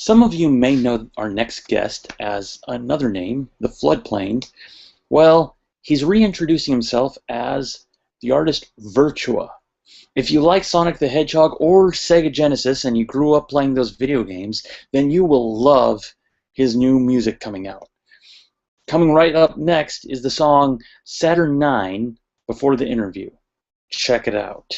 Some of you may know our next guest as another name, the Floodplain. Well, he's reintroducing himself as the artist VRTUA. If you like Sonic the Hedgehog or Sega Genesis and you grew up playing those video games, then you will love his new music coming out. Coming right up next is the song Saturn 9 before the interview. Check it out.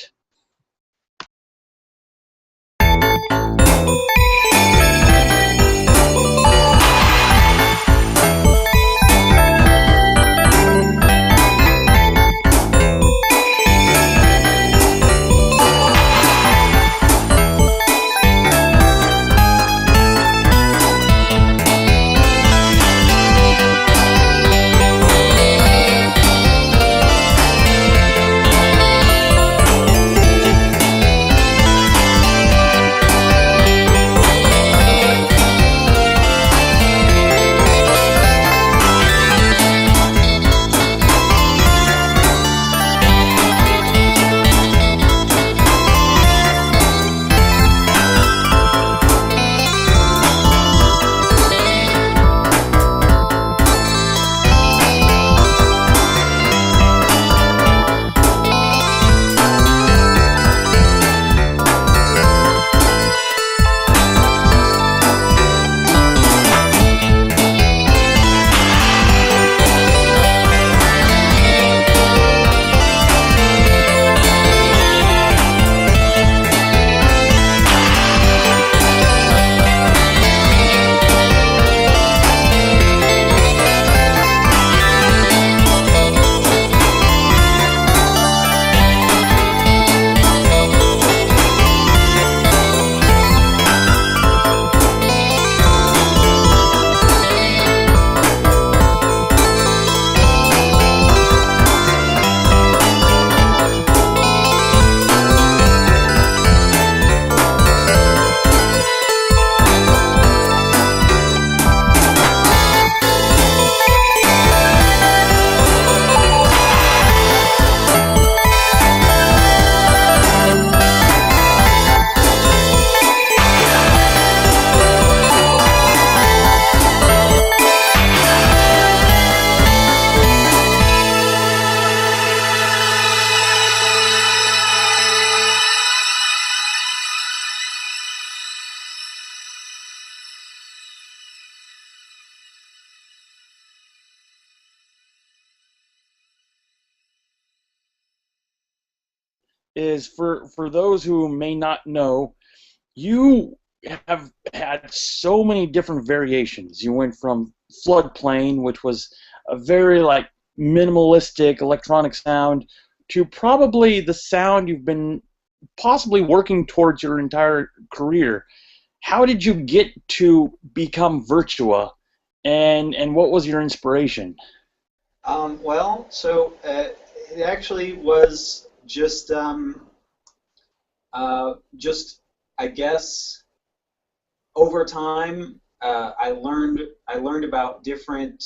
Is for those who may not know, you have had so many different variations. You went from Floodplain, which was a very like minimalistic electronic sound, to probably the sound you've been possibly working towards your entire career. How did you get to become VRTUA, and what was your inspiration? It actually was just I guess over time I learned about different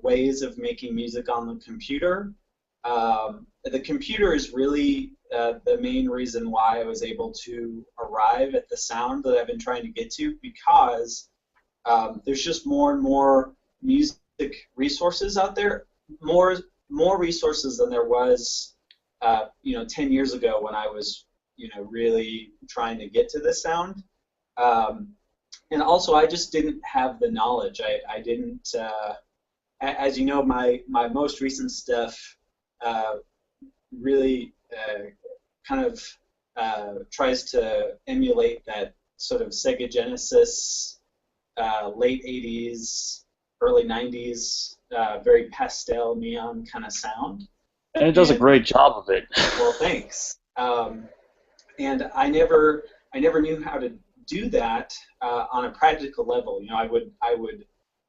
ways of making music on the computer. The computer is really the main reason why I was able to arrive at the sound that I've been trying to get to, because there's just more and more music resources out there, more resources than there was 10 years ago when I was really trying to get to this sound. And also I just didn't have the knowledge. I didn't, as you know, my most recent stuff really kind of tries to emulate that sort of Sega Genesis, late 80s, early 90s, very pastel neon kind of sound. And it does a great job of it. Well, thanks. And I never knew how to do that on a practical level. I would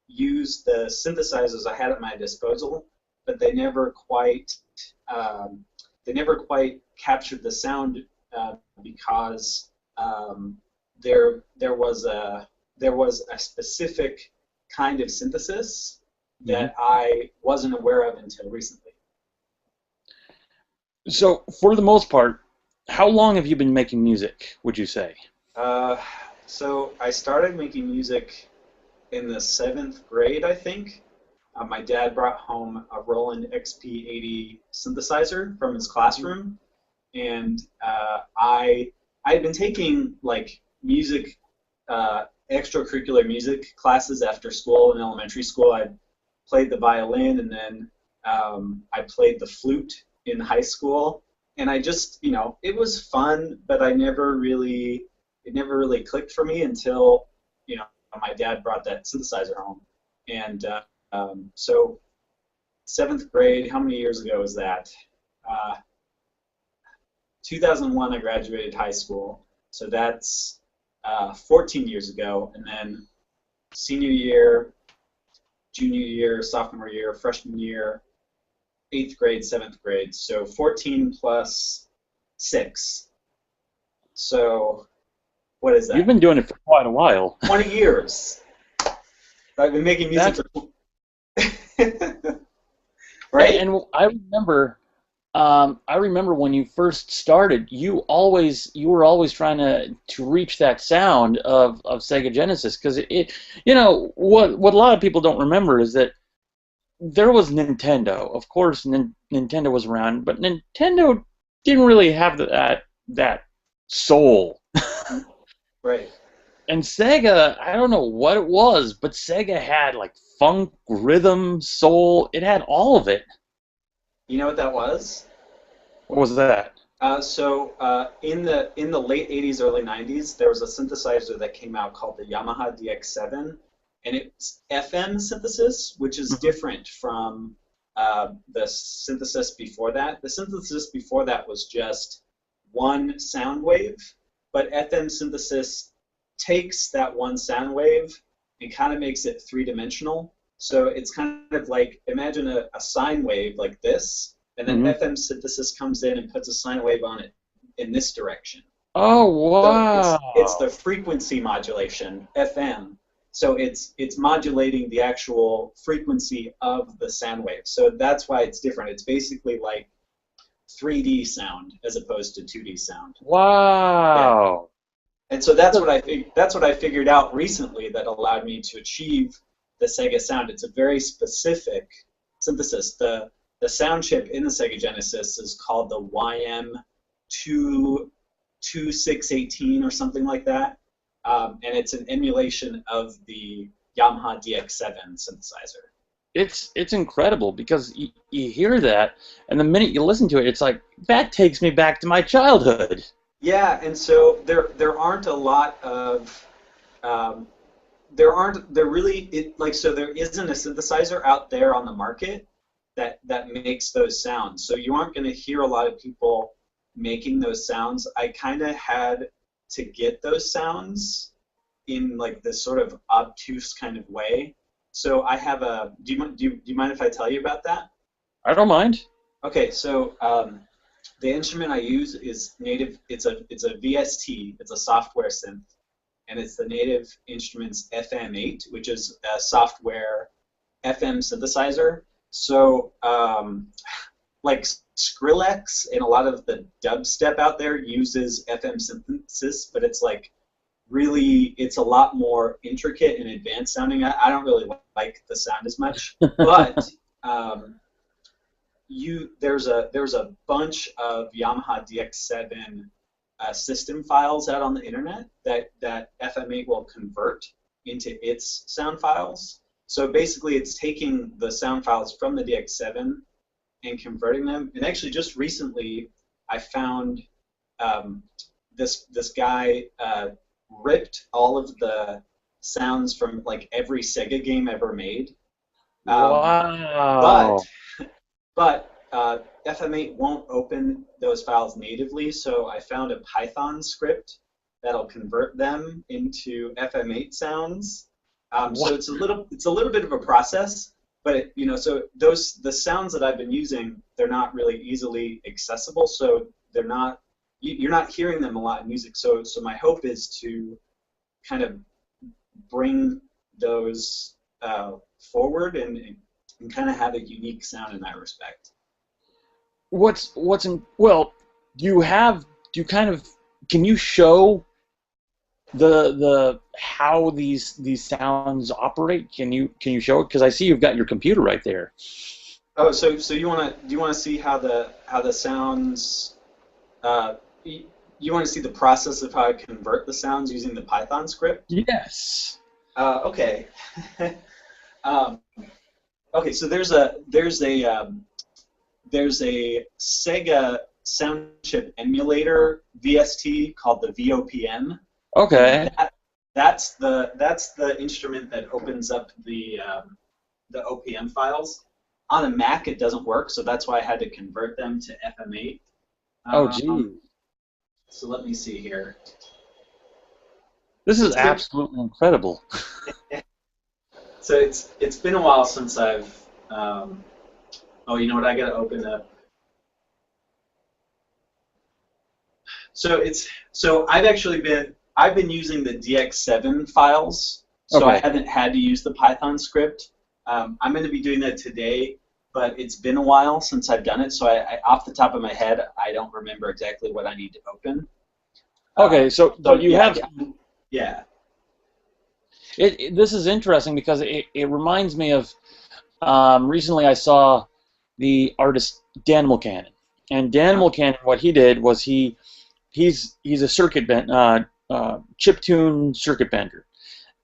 use the synthesizers I had at my disposal, but they never quite captured the sound because there was a specific kind of synthesis that I wasn't aware of until recently. So, for the most part, how long have you been making music, would you say? So I started making music in the seventh grade, I think. My dad brought home a Roland XP80 synthesizer from his Mhm. classroom, and I had been taking like music, extracurricular music classes after school in elementary school. I played the violin, and then I played the flute in high school. And I just, it was fun, but it never really clicked for me until, you know, my dad brought that synthesizer home. And so seventh grade, how many years ago was that? Uh, 2001, I graduated high school. So that's 14 years ago. And then senior year, junior year, sophomore year, freshman year, eighth grade, seventh grade. So 14 plus 6. So what is You've that? been doing it for quite a while. 20 years. I've been making music That's for right? and I remember when you first started, you were always trying to reach that sound of Sega Genesis because what a lot of people don't remember is that there was Nintendo. Of course, Nintendo was around, but Nintendo didn't really have that soul. Right. And Sega, I don't know what it was, but Sega had like funk, rhythm, soul. It had all of it. You know what that was? What was that? In the late 80s, early 90s, there was a synthesizer that came out called the Yamaha DX7, and it's FM synthesis, which is Mhm. different from the synthesis before that. The synthesis before that was just one sound wave, but FM synthesis takes that one sound wave and kind of makes it three-dimensional. So it's kind of like imagine a sine wave like this, and then Mhm. FM synthesis comes in and puts a sine wave on it in this direction. Oh So it's the wow! frequency modulation, FM. So it's modulating the actual frequency of the sound wave. So that's why it's different. It's basically like 3D sound as opposed to 2D sound. Yeah. Wow! And so that's what I figured out recently that allowed me to achieve the Sega sound. It's a very specific synthesis. The sound chip in the Sega Genesis is called the YM2618 or something like that, and it's an emulation of the Yamaha DX7 synthesizer. It's incredible because you hear that, and the minute you listen to it, it's like that takes me back to my childhood. Yeah, and so there aren't a lot of um, there really like so there isn't a synthesizer out there on the market that makes those sounds. So you aren't going to hear a lot of people making those sounds. I kind of had to get those sounds in like this sort of obtuse kind of way. So I have a. Do you mind if I tell you about that? I don't mind. Okay, so the instrument I use is native. It's a VST. It's a software synth, and it's the Native Instruments FM8, which is a software FM synthesizer. So, like Skrillex and a lot of the dubstep out there uses FM synthesis, but it's like really, it's a lot more intricate and advanced sounding. I don't really like the sound as much, but um, there's a bunch of Yamaha DX7 system files out on the internet that FM8 will convert into its sound files. So basically, it's taking the sound files from the DX7 and converting them. And actually, just recently, I found this guy ripped all of the sounds from like every Sega game ever made. Um, but Wow! FM8 won't open those files natively, so I found a Python script that'll convert them into FM8 sounds. So What? it's a little bit of a process, but so the sounds that I've been using, they're not really easily accessible, so they're not you're not hearing them a lot in music. So my hope is to kind of bring those forward and kind of have a unique sound in that respect. What's in? Well, do you kind of can you show the how these sounds operate? Can you show it? Because I see you've got your computer right there. Oh, so do you wanna see how the sounds uh, y- you want to see the process of how I convert the sounds using the Python script? Yes. Okay. um, okay, so there's a Sega sound chip emulator VST called the VOPM, and Okay. that's the instrument that opens up the OPM files. On a Mac, it doesn't work, so that's why I had to convert them to FM8. Oh, gee. So let me see here. This is It's been absolutely incredible. so it's been a while since I've. Oh, you know what? I gotta open up. So I've been using the DX7 files, so I Okay. haven't had to use the Python script. I'm going to be doing that today, but it's been a while since I've done it, so off the top of my head, I don't remember exactly what I need to open. Okay. So, So but you yeah, have yeah. this is interesting because it reminds me of recently I saw the artist Dan Mulcanen, and Dan Mulcanen, what he did was he's a chip tune circuit bender,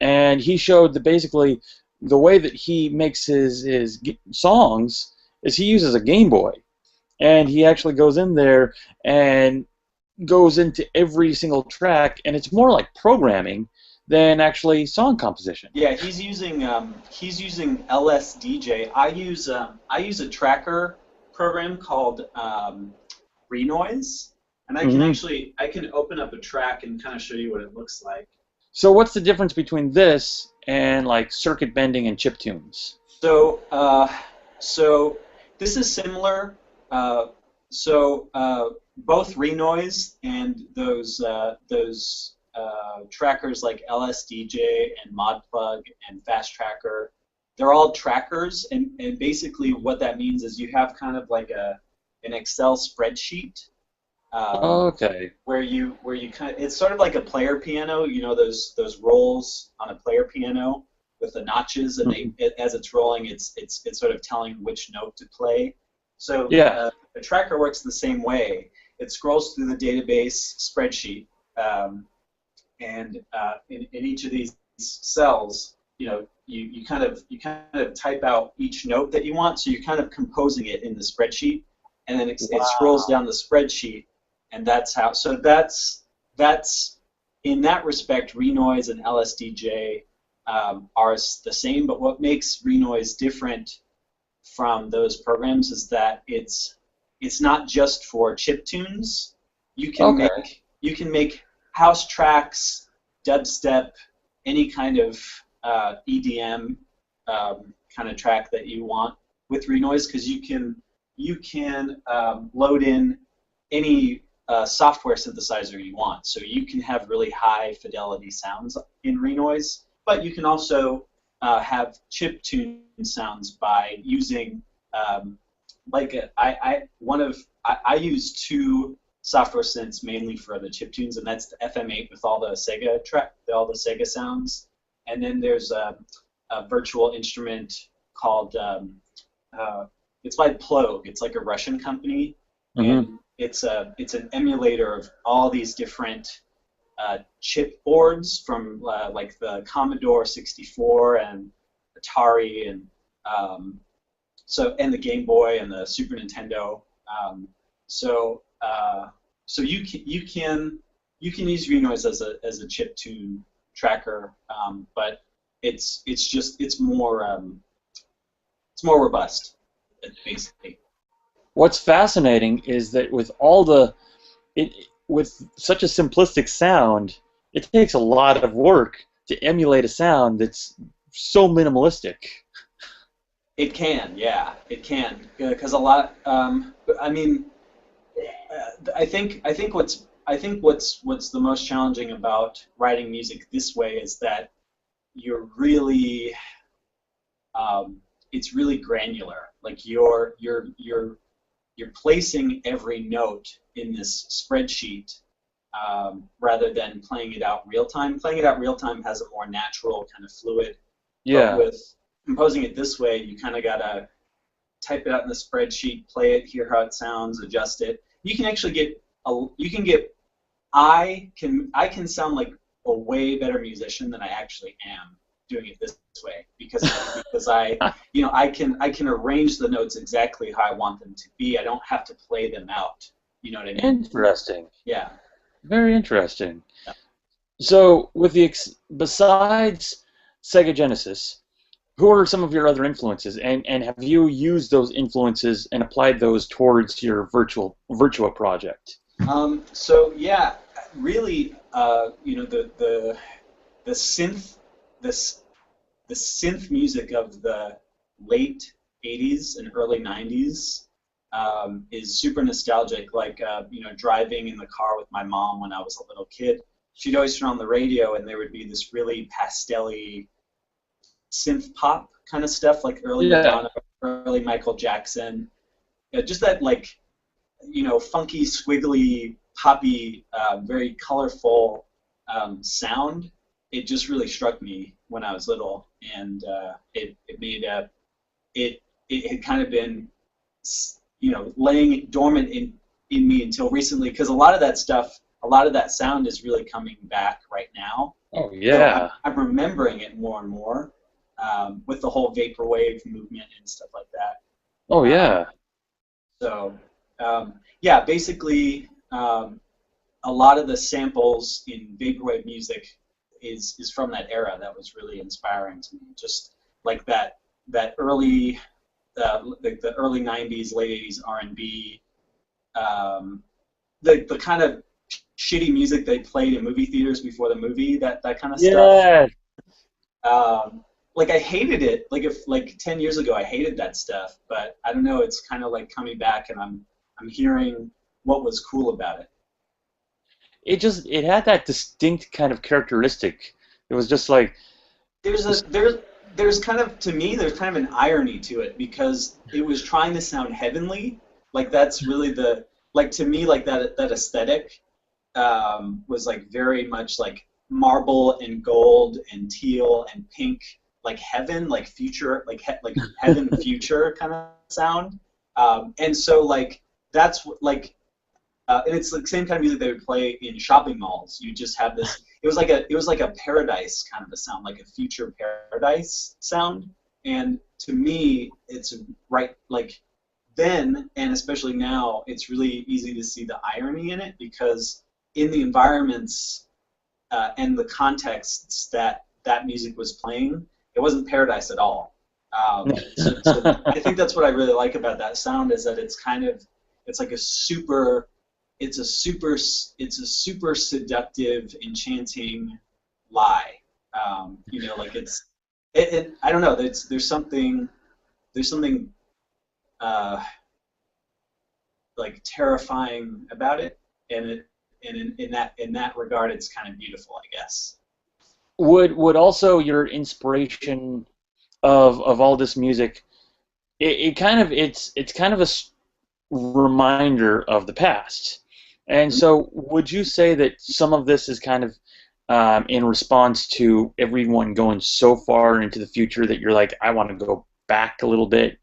and he showed that basically the way that he makes his songs is he uses a Game Boy, and he actually goes in there and goes into every single track, and it's more like programming than actually song composition. Yeah, he's using LSDJ. I use a tracker program called Renoise, and Hmm. I can open up a track and kind of show you what it looks like. So what's the difference between this and like circuit bending and chip tunes? So so this is similar. Uh, so both Renoise and those trackers like LSDJ and ModPlug and Fast Tracker, they're all trackers, and basically what that means is you have kind of like an Excel spreadsheet, um, Okay. where you kind of, it's sort of like a player piano, those rolls on a player piano with the notches, and Mhm. as it's rolling, it's sort of telling which note to play. So Yeah. the tracker works the same way. It scrolls through the database spreadsheet, and in each of these cells, you kind of type out each note that you want. So you're kind of composing it in the spreadsheet, and then it scrolls Wow. down the spreadsheet, and that's how. So that's in that respect, Renoise and LSDJ are the same. But what makes Renoise different from those programs is that it's not just for chip tunes. You can Okay. make house tracks, dubstep, any kind of EDM kind of track that you want with Renoise, because you can load in any software synthesizer you want. So you can have really high fidelity sounds in Renoise, but you can also have chip tune sounds by using like I use two software synths mainly for the chip tunes, and that's the FM8 with all the Sega sounds, and then there's a virtual instrument called uh, it's by Plog. It's like a Russian company, Hmm. and it's an emulator of all these different chip boards from like the Commodore 64 and Atari um, and the Game Boy and the Super Nintendo. Um, so uh, so you can use Renoise as a chip tune tracker, but it's more robust, basically. What's fascinating is that with all it with such a simplistic sound, it takes a lot of work to emulate a sound that's so minimalistic. Yeah, it can, because a lot. I mean, I think what's the most challenging about writing music this way is that you're really um, it's really granular. Like you're placing every note in this spreadsheet, rather than playing it out real time. Playing it out real time has a more natural kind of fluid, but Yeah. with composing it this way, you kind of gotta type it out in the spreadsheet, play it, hear how it sounds, adjust it. You can actually get you can get I can sound like a way better musician than I actually am doing it this way because I can arrange the notes exactly how I want them to be. I don't have to play them out. You know what I mean? Interesting. Yeah. Very interesting. So, with the besides Sega Genesis, who are some of your other influences, and have you used those influences and applied those towards your Virtua project? So yeah, really, the synth, this the synth music of the late '80s and early '90s is super nostalgic. Like driving in the car with my mom when I was a little kid, she'd always turn on the radio, and there would be this really pastel-y synth pop kind of stuff, like early Yeah. Madonna, early Michael Jackson. Just that like funky, squiggly, poppy, very colorful sound. It just really struck me when I was little, and it made it had kind of been laying dormant in me until recently, because a lot of that sound is really coming back right now. Oh So yeah. I'm remembering it more and more with the whole vaporwave movement and stuff like that. Oh Um, yeah. so yeah, basically, a lot of the samples in vaporwave music is from that era. That was really inspiring to me. Just like that early the early '90s, late '80s R&B, um, the kind of shitty music they played in movie theaters before the movie, that kind of stuff. Yeah. Like I hated it. Like if like 10 years ago I hated that stuff, but I don't know. It's kind of like coming back, and I'm hearing what was cool about it. It had that distinct kind of characteristic. It was just like There's a this. there's kind of to me there's kind of an irony to it because it was trying to sound heavenly. Like that's really the like to me like that aesthetic was like very much like marble and gold and teal and pink, like heaven, like future, like heaven future kind of sound. And so like that's like and it's the same kind of music they would play in shopping malls. You just have this. It was like a paradise kind of a sound, like a future paradise sound. And to me, it's right like then, and especially now, it's really easy to see the irony in it because in the environments and the contexts that music was playing, it wasn't paradise at all. So I think that's what I really like about that sound is that it's like a super it's a super seductive, enchanting lie. Like I don't know. There's something uh, like terrifying about it, and in that regard, it's kind of beautiful, I guess. Would also your inspiration of all this music, it kind of it's kind of reminder of the past. And so, would you say that some of this is kind of in response to everyone going so far into the future that you're like, I want to go back a little bit?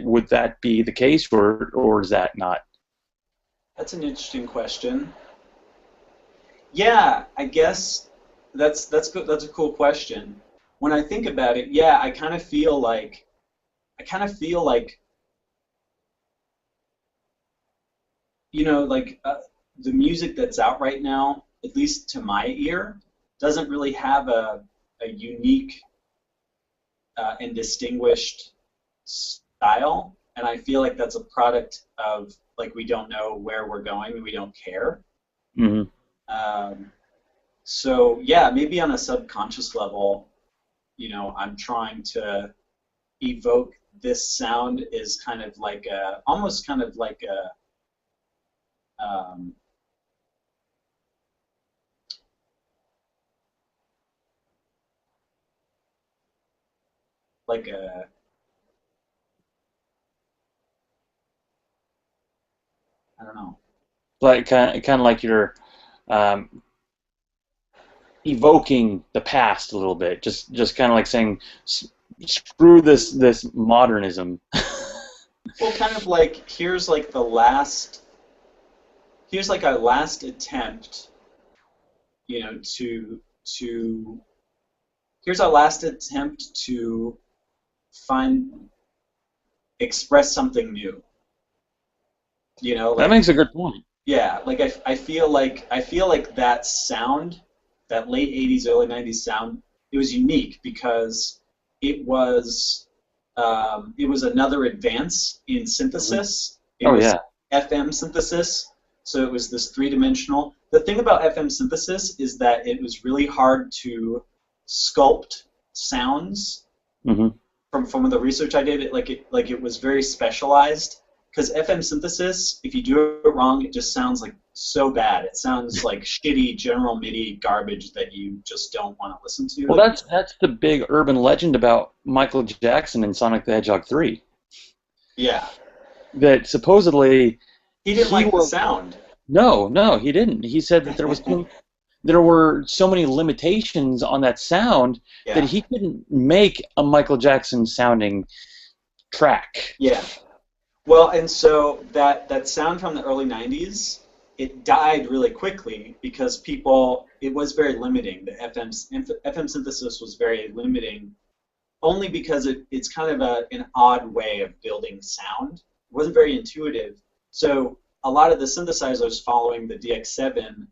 Would that be the case, or is that not? That's an interesting question. Yeah, I guess that's good. That's a cool question. When I think about it, yeah, I kind of feel like like the music that's out right now, at least to my ear, doesn't really have a unique and distinguished style, and I feel like that's a product of like we don't know where we're going, and we don't care. Hmm. Um, so yeah, maybe on a subconscious level, I'm trying to evoke this sound is kind of like almost kind of like um, like a I don't know. Like kind of like your um, evoking the past a little bit, just kind of like saying, screw this modernism. Well, kind of like here's like a last attempt, you know, to here's our last attempt to find express something new. You know, That like makes a good point. yeah, like I feel like that sound, that late '80s, early '90s sound, it was unique because it was it was another advance in Hmm. synthesis. It Oh was yeah. FM synthesis, so it was this three-dimensional. The thing about FM synthesis is that it was really hard to sculpt sounds. Hmm. From the research I did, it was very specialized because FM synthesis, if you do it wrong, it just sounds like so bad. It sounds like shitty General MIDI garbage that you just don't want to listen to. Well, Like, that's the big urban legend about Michael Jackson and Sonic the Hedgehog 3. yeah, That supposedly he didn't he like the was sound. no, he didn't. He said that there were so many limitations on that sound that Yeah, he couldn't make a Michael Jackson sounding track. yeah. Well, and so that sound from the early '90s, it died really quickly because it was very limiting. The FM synthesis was very limiting only because it's kind of an odd way of building sound. It wasn't very intuitive. So a lot of the synthesizers following the DX7,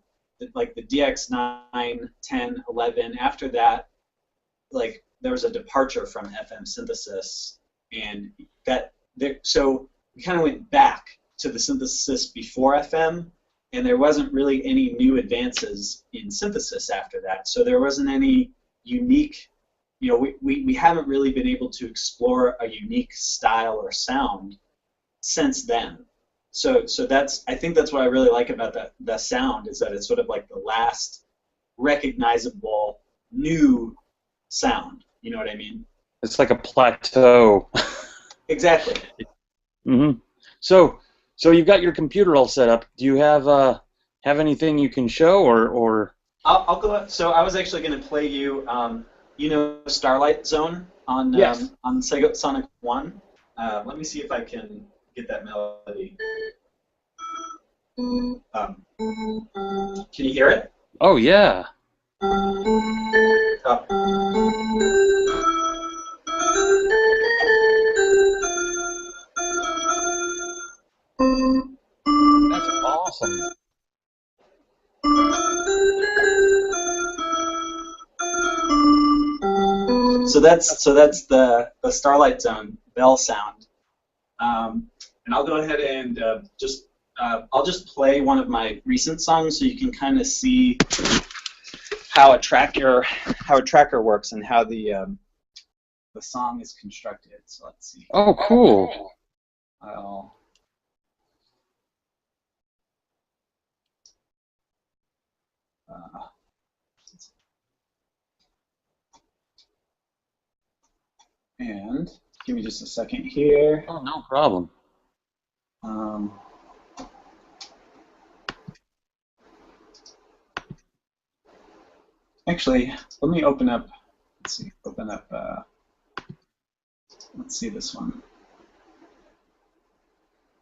like the DX9, 10, 11, after that, like there was a departure from FM synthesis, and so we kind of went back to the synthesis before FM, and there wasn't really any new advances in synthesis after that. So there wasn't any unique, you know, we haven't really been able to explore a unique style or sound since then. So I think that's what I really like about the sound is that it's sort of like the last recognizable new sound. You know what I mean? It's like a plateau. Exactly. Hmm. So so you've got your computer all set up. Do you have anything you can show or I'll go. So I was actually going to play you, you know, Starlight Zone yes. on Sega Sonic One. Let me see if I can get that melody. Can you hear it? Oh yeah. That's awesome. So that's the Starlight Zone bell sound. And I'll go ahead and I'll just play one of my recent songs so you can kind of see how a tracker works and how the song is constructed. So let's see. Oh cool. I'll uh, and give me just a second here. Oh no problem. Um, Actually, let me open up. Let's see. Open up. Let's see this one.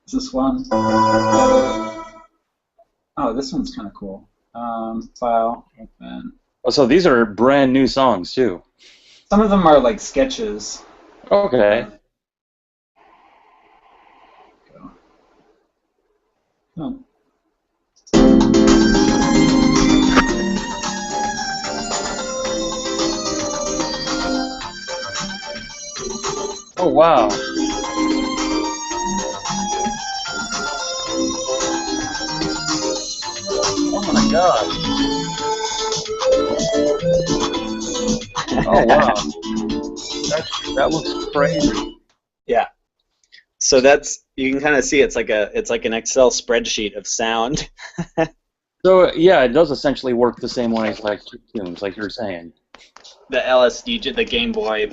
Is this one? Oh, this one's kind of cool. File, open. Oh, so these are brand new songs too. Some of them are like sketches. Okay. Go. Oh. Oh wow. Oh my god. Oh wow. That looks crazy. Yeah. So you can kind of see it's like an Excel spreadsheet of sound. So yeah, it does essentially work the same way as like tunes, like you're saying. The LSD, the Game Boy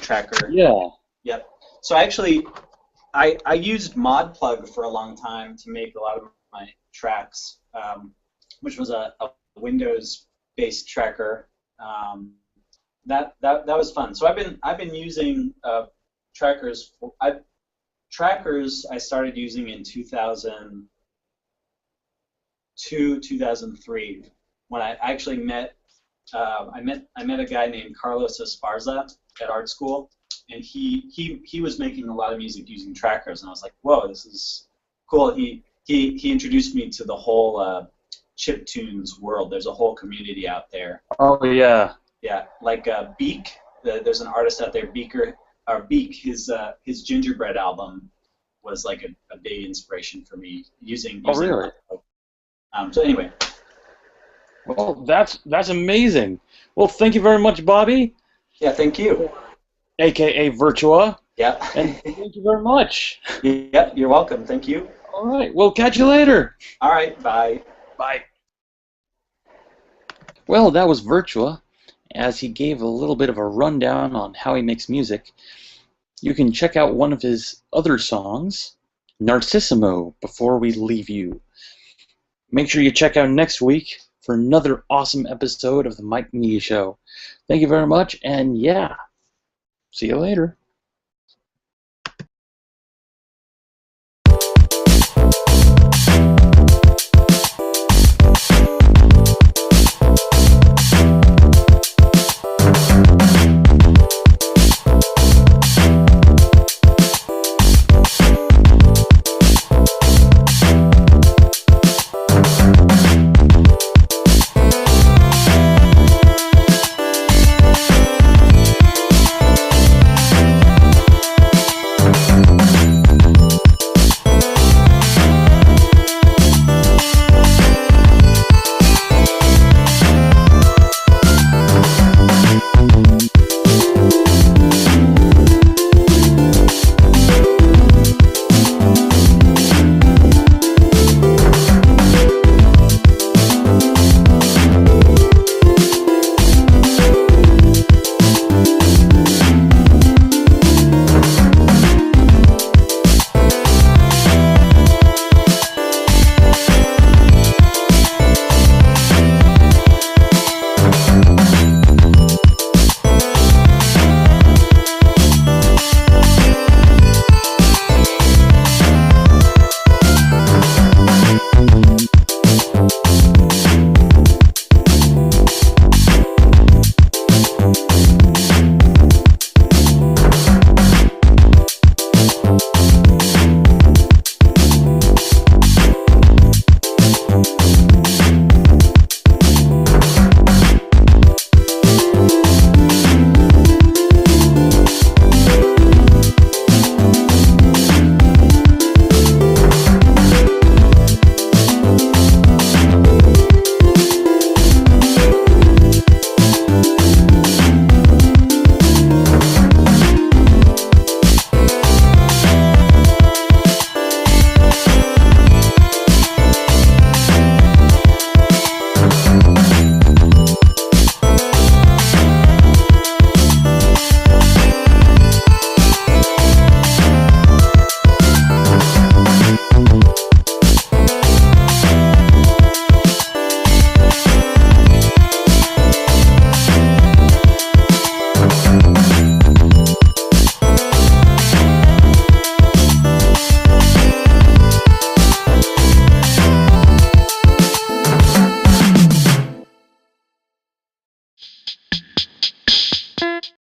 tracker. Yeah. Yep. So actually, I used ModPlug for a long time to make a lot of my tracks. which was a Windows-based tracker. That was fun. So I've been using trackers. Trackers I started using in 2002, 2003, when I actually met I met a guy named Carlos Esparza at art school, and he was making a lot of music using trackers, and I was like, whoa, this is cool. He introduced me to the whole chiptunes world. There's a whole community out there. Oh yeah. Yeah, like Beak. There's an artist out there, Beak. His Gingerbread album was like a big inspiration for me using. Oh really? So anyway. Well, that's amazing. Well, thank you very much, Bobby. Yeah, thank you. AKA VRTUA. Yeah. And thank you very much. Yeah, you're welcome. Thank you. All right. We'll catch you later. All right. Bye. Bye. Well, that was VRTUA, as he gave a little bit of a rundown on how he makes music. You can check out one of his other songs, Narcissimo, before we leave you. Make sure you check out next week for another awesome episode of the Myk Media Show. Thank you very much, and yeah, see you later.